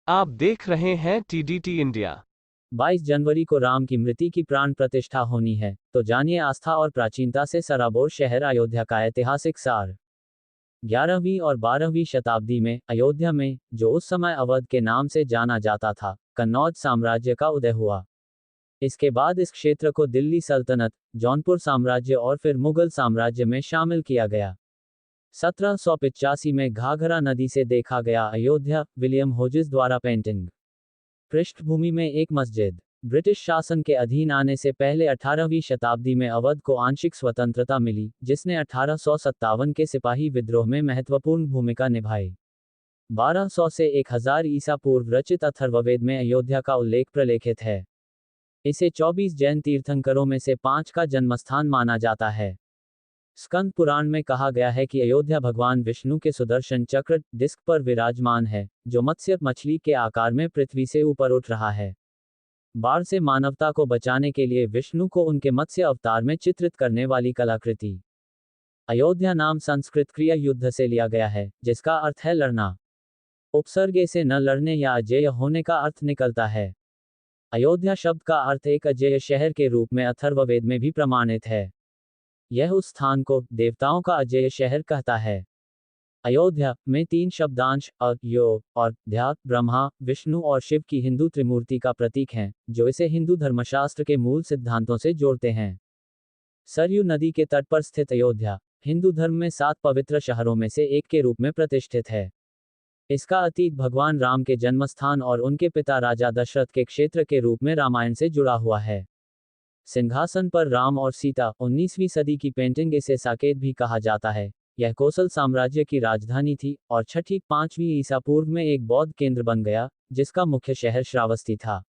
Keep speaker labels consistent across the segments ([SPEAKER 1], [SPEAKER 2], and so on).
[SPEAKER 1] आप देख रहे हैं टीडीटी इंडिया।
[SPEAKER 2] 22 जनवरी को राम की मृत्यु की प्राण प्रतिष्ठा होनी है, तो जानिए आस्था और प्राचीनता से सराबोर शहर अयोध्या का ऐतिहासिक सार। 11वीं और 12वीं शताब्दी में अयोध्या में, जो उस समय अवध के नाम से जाना जाता था, कन्नौज साम्राज्य का उदय हुआ। इसके बाद इस क्षेत्र को दिल्ली सल्तनत, जौनपुर साम्राज्य और फिर मुगल साम्राज्य में शामिल किया गया। 1785 में घाघरा नदी से देखा गया अयोध्या, विलियम होजिस द्वारा पेंटिंग। पृष्ठभूमि में एक मस्जिद। ब्रिटिश शासन के अधीन आने से पहले 18वीं शताब्दी में अवध को आंशिक स्वतंत्रता मिली, जिसने 1857 के सिपाही विद्रोह में महत्वपूर्ण भूमिका निभाई। 1200 से 1000 ईसा पूर्व रचित अथर्ववेद में अयोध्या का उल्लेख प्रलेखित है। इसे 24 जैन तीर्थंकरों में से 5 का जन्मस्थान माना जाता है। स्कंद पुराण में कहा गया है कि अयोध्या भगवान विष्णु के सुदर्शन चक्र डिस्क पर विराजमान है, जो मत्स्य मछली के आकार में पृथ्वी से ऊपर उठ रहा है। बाढ़ से मानवता को बचाने के लिए विष्णु को उनके मत्स्य अवतार में चित्रित करने वाली कलाकृति। अयोध्या नाम संस्कृत क्रिया युद्ध से लिया गया है, जिसका अर्थ है लड़ना। उपसर्गे से न लड़ने या अजेय होने का अर्थ निकलता है। अयोध्या शब्द का अर्थ एक अजेय शहर के रूप में अथर्ववेद में भी प्रमाणित है। यह उस स्थान को देवताओं का अजेय शहर कहता है। अयोध्या में 3 शब्दांश यो और ध्या ब्रह्मा, विष्णु और शिव की हिंदू त्रिमूर्ति का प्रतीक हैं, जो इसे हिंदू धर्मशास्त्र के मूल सिद्धांतों से जोड़ते हैं। सरयू नदी के तट पर स्थित अयोध्या हिंदू धर्म में 7 पवित्र शहरों में से एक के रूप में प्रतिष्ठित है। इसका अतीत भगवान राम के जन्मस्थान और उनके पिता राजा दशरथ के क्षेत्र के रूप में रामायण से जुड़ा हुआ है। सिंहासन पर राम और सीता 19वीं सदी की पेंटिंग, इसे साकेत भी कहा जाता है। यह कोसल साम्राज्य की राजधानी थी और 6वीं ईसा पूर्व में एक बौद्ध केंद्र बन गया, जिसका मुख्य शहर श्रावस्ती था।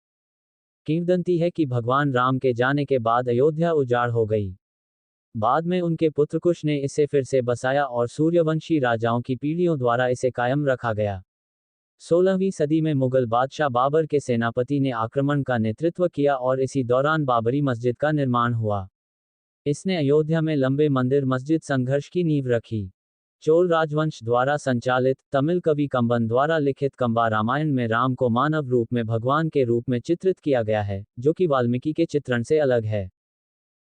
[SPEAKER 2] किंवदंती है कि भगवान राम के जाने के बाद अयोध्या उजाड़ हो गई। बाद में उनके पुत्र कुश ने इसे फिर से बसाया और सूर्यवंशी राजाओं की पीढ़ियों द्वारा इसे कायम रखा गया। 16वीं सदी में मुगल बादशाह बाबर के सेनापति ने आक्रमण का नेतृत्व किया और इसी दौरान बाबरी मस्जिद का निर्माण हुआ। इसने अयोध्या में लंबे मंदिर मस्जिद संघर्ष की नींव रखी। चोल राजवंश द्वारा संचालित तमिल कवि कंबन द्वारा लिखित कंबा रामायण में राम को मानव रूप में भगवान के रूप में चित्रित किया गया है, जो कि वाल्मीकि के चित्रण से अलग है।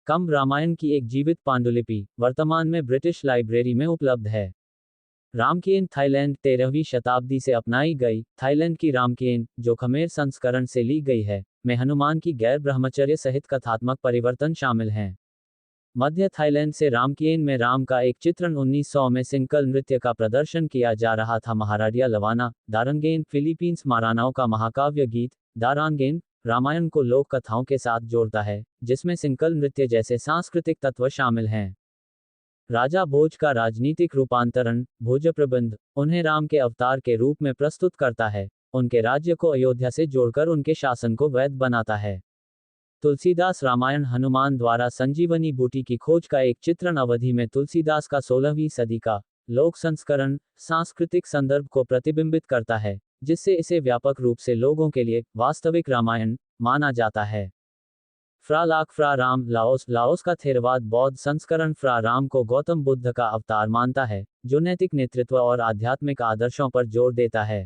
[SPEAKER 2] कंब रामायण की एक जीवित पांडुलिपि वर्तमान में ब्रिटिश लाइब्रेरी में उपलब्ध है। रामकीन थाईलैंड 13वीं शताब्दी से अपनाई गई। थाईलैंड की रामकीन, जो खमेर संस्करण से ली गई है, में हनुमान की गैर ब्रह्मचर्य सहित कथात्मक परिवर्तन शामिल हैं। मध्य थाईलैंड से रामकीन में राम का एक चित्रण 1900 में सिंकल नृत्य का प्रदर्शन किया जा रहा था। महाराडिया लवाना दारंगेन फिलीपींस मारानाओं का महाकाव्य गीत दारांगेन रामायण को लोक कथाओं के साथ जोड़ता है, जिसमें सिंकल नृत्य जैसे सांस्कृतिक तत्व शामिल हैं। राजा भोज का राजनीतिक रूपांतरण भोज प्रबंध उन्हें राम के अवतार के रूप में प्रस्तुत करता है, उनके राज्य को अयोध्या से जोड़कर उनके शासन को वैध बनाता है। तुलसीदास रामायण हनुमान द्वारा संजीवनी बूटी की खोज का एक चित्रण अवधि में तुलसीदास का 16वीं सदी का लोक संस्करण सांस्कृतिक संदर्भ को प्रतिबिंबित करता है, जिससे इसे व्यापक रूप से लोगों के लिए वास्तविक रामायण माना जाता है। फ्रा राम लाओस लाओस का थेरवाद बौद्ध संस्करण फ्रा राम को गौतम बुद्ध का अवतार मानता है, जो नैतिक नेतृत्व और आध्यात्मिक आदर्शों पर जोर देता है।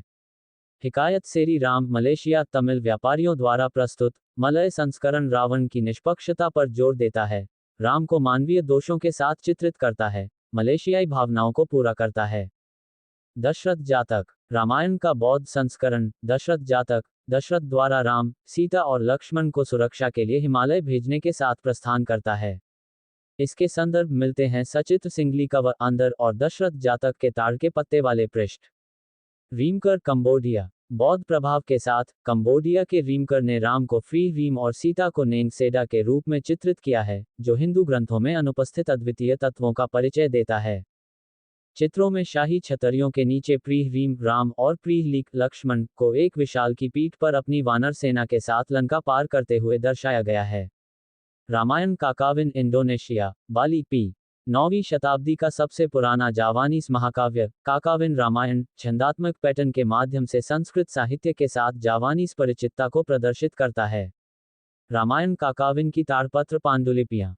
[SPEAKER 2] हिकायत सेरी राम मलेशिया तमिल व्यापारियों द्वारा प्रस्तुत मलय संस्करण रावण की निष्पक्षता पर जोर देता है, राम को मानवीय दोषों के साथ चित्रित करता है, मलेशियाई भावनाओं को पूरा करता है। दशरथ जातक रामायण का बौद्ध संस्करण दशरथ जातक दशरथ द्वारा राम, सीता और लक्ष्मण को सुरक्षा के लिए हिमालय भेजने के साथ प्रस्थान करता है। इसके संदर्भ मिलते हैं सचित्र सिंगली कवर अंदर और दशरथ जातक के ताड़ के पत्ते वाले पृष्ठ। रीमकर कंबोडिया बौद्ध प्रभाव के साथ कंबोडिया के रीमकर ने राम को फ्री रीम और सीता को नेंग सेडा के रूप में चित्रित किया है, जो हिंदू ग्रंथों में अनुपस्थित अद्वितीय तत्वों का परिचय देता है। चित्रों में शाही छतरियों के नीचे प्रीह रीम राम और प्रीह लीक लक्ष्मण को एक विशाल की पीठ पर अपनी वानर सेना के साथ लंका पार करते हुए दर्शाया गया है। रामायण काकाविन इंडोनेशिया बाली पी 9वीं शताब्दी का सबसे पुराना जावानीज महाकाव्य काकाविन रामायण छंदात्मक पैटर्न के माध्यम से संस्कृत साहित्य के साथ जावानीज परिचितता को प्रदर्शित करता है। रामायण काकाविन की ताड़पत्र पांडुलिपियां